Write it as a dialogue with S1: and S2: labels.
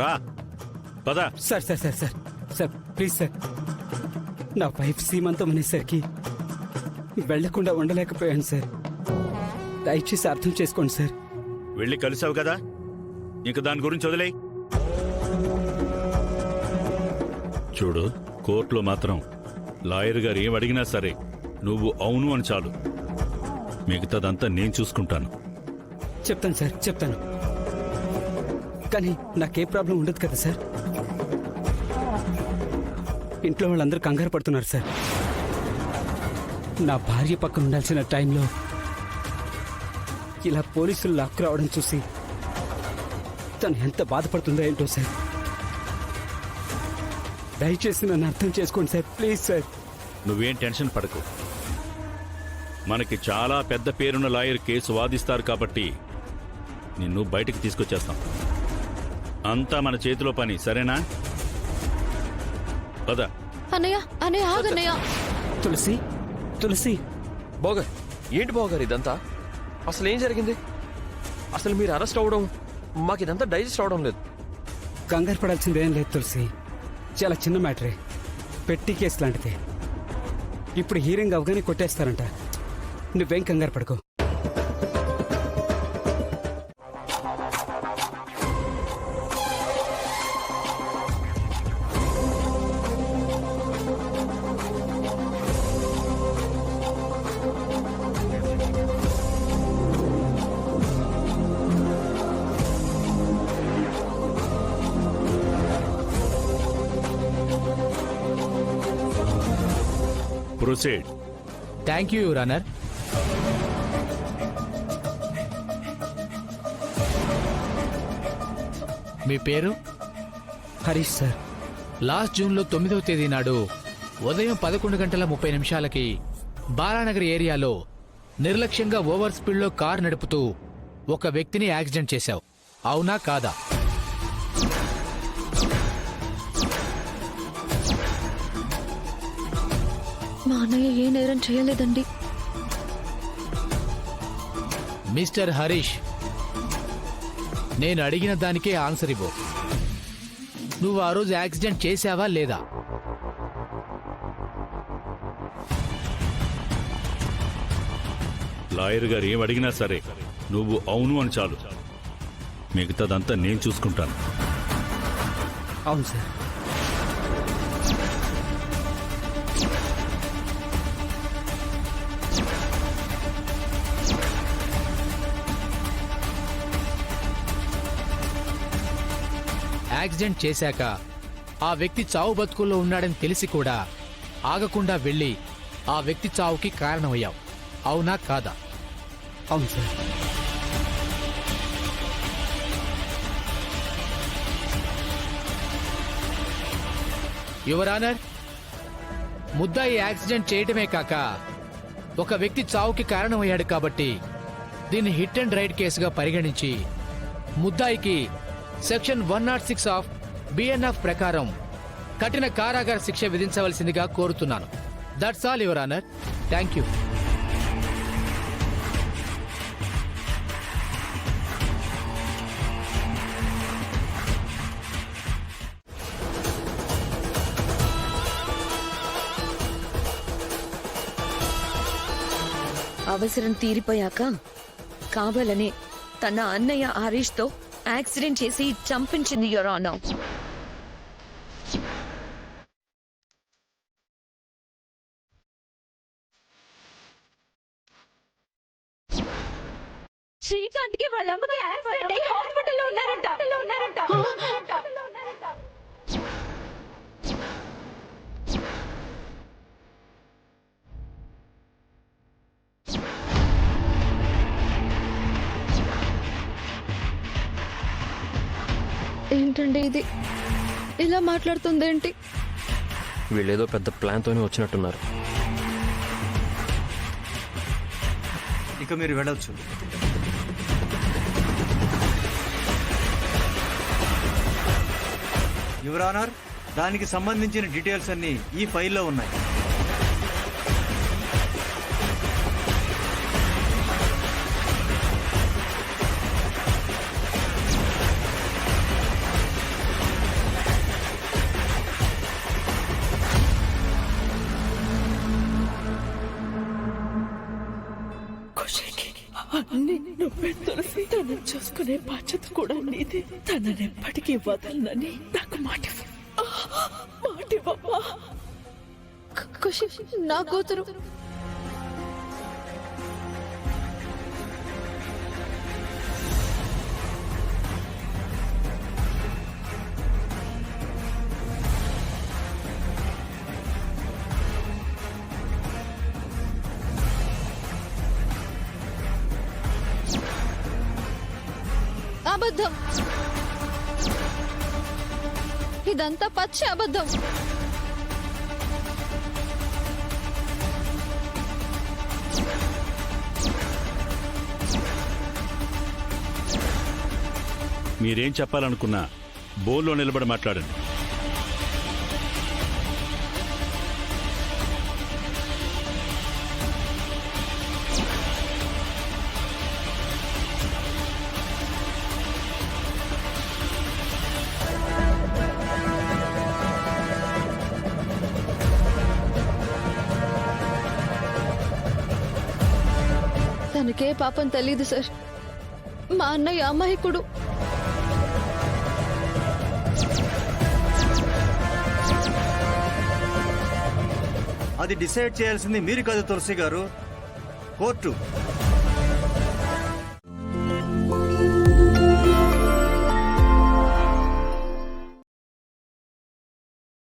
S1: రా పద.
S2: Sir sir sir sir sir please sir, నా వైఫ్ సీమంతం అనేసరికి వెళ్లకుండా ఉండలేకపోయాను సార్. దయచేసి అర్థం చేసుకోండి సార్.
S1: వెళ్ళి కలిసావు కదా, ఇంక దాని గురించి వదిలేయి. చూడు, కోర్టులో మాత్రం లాయర్ గారు ఏం అడిగినా సరే నువ్వు అవును అని చాలు. మిగతాదంతా నేను చూసుకుంటాను.
S2: చెప్తాను సార్, చెప్తాను. కానీ నాకే ప్రాబ్లం ఉండదు కదా సార్. ఇంట్లో వాళ్ళందరూ కంగారు పడుతున్నారు సార్. నా భార్య పక్కన ఉండాల్సిన టైంలో ఇలా పోలీసులు లాక్కు రావడం చూసి తను ఎంత బాధపడుతుందో ఏంటో సార్. దయచేసి నన్ను అర్థం చేసుకోండి సార్, ప్లీజ్ సార్.
S1: నువ్వేం టెన్షన్ పడకు. మనకి చాలా పెద్ద పేరున్న లాయర్ కేసు వాదిస్తారు కాబట్టి నిన్ను బయటికి తీసుకొచ్చేస్తాం. అంతా మన చేతిలో పని, సరేనా? పద.
S3: అన్నయ్య అన్నయ్య ఆగన్నయ్య.
S2: తులసి, తులసి.
S4: బావగారు, ఏంటి బావగారు ఇదంతా? అసలు ఏం జరిగింది? అసలు మీరు అరెస్ట్ అవ్వడం మాకు ఇదంతా డైజెస్ట్ అవడం లేదు.
S2: కంగారు పడాల్సిందేం లేదు తులసి, చాలా చిన్న మ్యాటరే, పెట్టి కేసు లాంటిదే. ఇప్పుడు హీరింగ్ అవగానే కొట్టేస్తారంట. నువ్వేం కంగారు పడుకో.
S1: Proceed.
S5: Thank you your honour. మీ పేరు?
S2: హరీష్ సార్.
S5: లాస్ట్ జూన్లో 9వ తేదీ నాడు ఉదయం 11:30 బాలానగర్ ఏరియాలో నిర్లక్ష్యంగా ఓవర్ స్పీడ్లో కారు నడుపుతూ ఒక వ్యక్తిని యాక్సిడెంట్ చేశావు, అవునా కాదా?
S3: మా అన్నయ్య ఏ నేరం చేయలేదండి.
S5: మిస్టర్ హరీష్, నేను అడిగిన దానికే ఆన్సర్ ఇవ్వు. నువ్వు ఆ రోజు యాక్సిడెంట్ చేశావా లేదా?
S1: లాయర్ గారు ఏం అడిగినా సరే నువ్వు అవును అని చాలు. మిగతాదంతా నేను చూసుకుంటాను.
S2: అవును సార్.
S5: యాక్సిడెంట్ చేశాక ఆ వ్యక్తి చావు బతుకుల్లో ఉన్నాడని తెలిసి కూడా ఆగకుండా వెళ్లి ఆ వ్యక్తి చావుకి కారణమయ్యావు, అవునా కాదా?
S2: అవును సార్.
S5: యువర్ ఆనర్, ముద్దాయి యాక్సిడెంట్ చేయడమే కాక ఒక వ్యక్తి చావుకి కారణమయ్యాడు కాబట్టి దీన్ని హిట్ అండ్ రైట్ కేసుగా పరిగణించి ముద్దాయికి సెక్షన్ 106 ఆఫ్ బిఎన్ఎఫ్ ప్రకారం కఠిన కారాగార శిక్ష విధించవలసిందిగా కోరుతున్నాను. That's all your honour. Thank you.
S3: అవసరం తీరిపోయాక కావాలనే తన అన్నయ్య హరీష్ తో యాక్సిడెంట్ చేసి చంపించింది యువర్ ఆనర్. శ్రీకాంత్కి వాళ్ళ అమ్మకి యాక్సిడెంట్ అయ్యి హాస్పిటల్లో ఉన్నారంట. ఏంటండి ఇది, ఇలా మాట్లాడుతుందేంటి?
S4: వీళ్ళేదో పెద్ద ప్లాన్తోనే వచ్చినట్టున్నారు.
S6: ఇక మీరు వెళ్ళొచ్చు. యువర్ ఆనర్, దానికి సంబంధించిన డీటెయిల్స్ అన్ని ఈ ఫైల్లో ఉన్నాయి.
S7: అన్ని నువ్వే తులసి. తనని చూసుకునే బాధ్యత కూడా నీది. తననెప్పటికీ వదలనని నాకు మాటివ్వు. మాటివ్వమ్మా.
S3: ఖుషి నా కూతురు. అబద్ధం. ఇదంతా పచ్చి అబద్ధం.
S1: మీరేం చెప్పాలనుకున్నా బోల్లో నిలబడి మాట్లాడండి.
S3: తనకే పాపం తెలీదు సార్. మా అన్నయ్య అమాయకుడు.
S6: అది డిసైడ్ చేయాల్సింది మీరు కాదు తులసి గారు, కోర్టు.